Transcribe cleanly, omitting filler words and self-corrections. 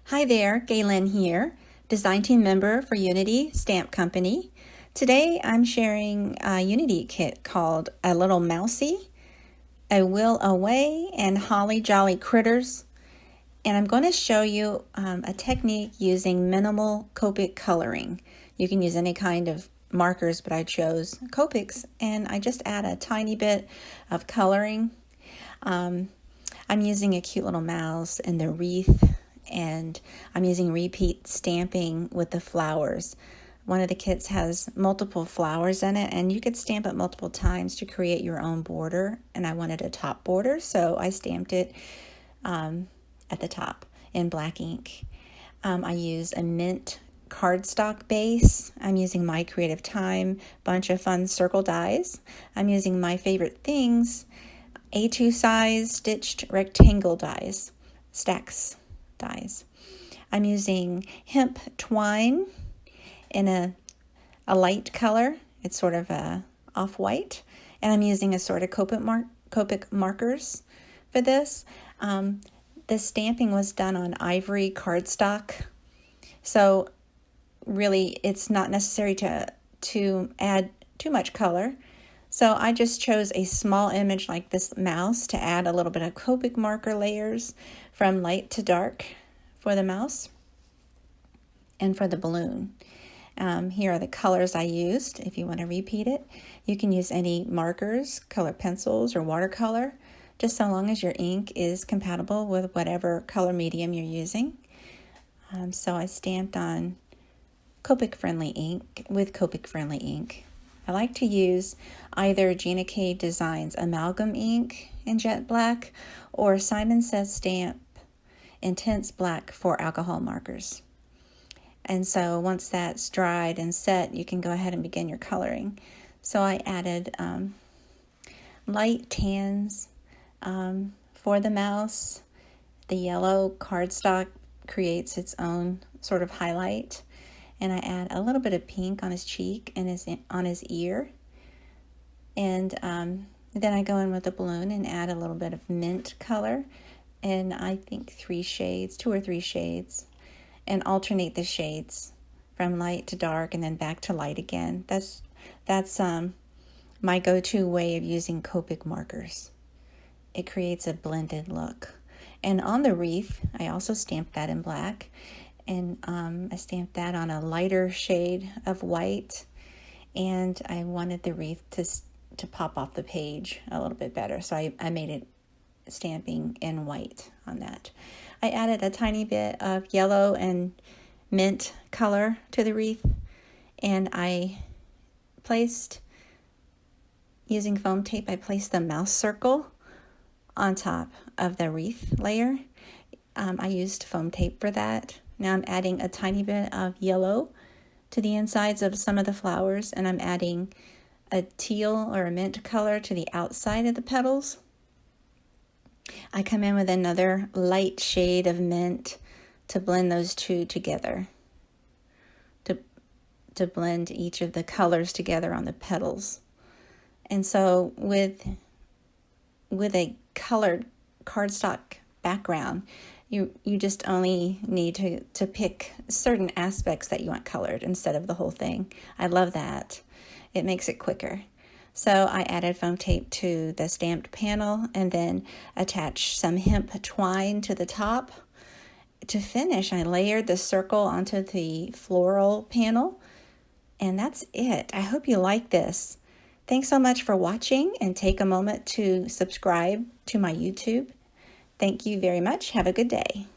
Hi there, Galen here, design team member for Unity Stamp Company. Today I'm sharing a Unity kit called A Little Mousy, A Will Away, and Holly Jolly Critters. And I'm going to show you a technique using minimal Copic coloring. You can use any kind of markers, but I chose Copics, and I just add a tiny bit of coloring. I'm using a cute little mouse and the wreath, and I'm using repeat stamping with the flowers. One of the kits has multiple flowers in it, and you could stamp it multiple times to create your own border, and I wanted a top border, so I stamped it at the top in black ink. I use a mint cardstock base. I'm using My Creative Time bunch of fun circle dies. I'm using My Favorite Things A2 size stitched rectangle dies, stacks dies. I'm using hemp twine in a light color. It's sort of a off-white, and I'm using assorted Copic markers for this. The stamping was done on Ivory cardstock, so really it's not necessary to add too much color. So I just chose a small image like this mouse to add a little bit of Copic marker layers from light to dark for the mouse and for the balloon. Here are the colors I used. If you want to repeat it, you can use any markers, color pencils, or watercolor, just so long as your ink is compatible with whatever color medium you're using. So I stamped on Copic-friendly ink with Copic-friendly ink. I like to use either Gina K Designs Amalgam ink in jet black or Simon Says Stamp Intense Black for alcohol markers. And so once that's dried and set, you can go ahead and begin your coloring. So I added light tans for the mouse. The yellow cardstock creates its own sort of highlight. And I add a little bit of pink on his cheek and on his ear. And then I go in with the balloon and add a little bit of mint color. And I think 2 or 3 shades. And alternate the shades from light to dark and then back to light again. That's my go-to way of using Copic markers. It creates a blended look. And on the wreath, I also stamped that in black. And I stamped that on a lighter shade of white, and I wanted the wreath to pop off the page a little bit better, so I made it stamping in white on that. I added a tiny bit of yellow and mint color to the wreath, and I placed, using foam tape, I placed the mouse circle on top of the wreath layer. I used foam tape for that. Now I'm adding a tiny bit of yellow to the insides of some of the flowers, and I'm adding a teal or a mint color to the outside of the petals. I come in with another light shade of mint to blend those two together, to blend each of the colors together on the petals. And so with a colored cardstock background, you just only need to pick certain aspects that you want colored instead of the whole thing. I love that. It makes it quicker. So I added foam tape to the stamped panel and then attached some hemp twine to the top. To finish, I layered the circle onto the floral panel, and that's it. I hope you like this. Thanks so much for watching, and take a moment to subscribe to my YouTube. Thank you very much. Have a good day.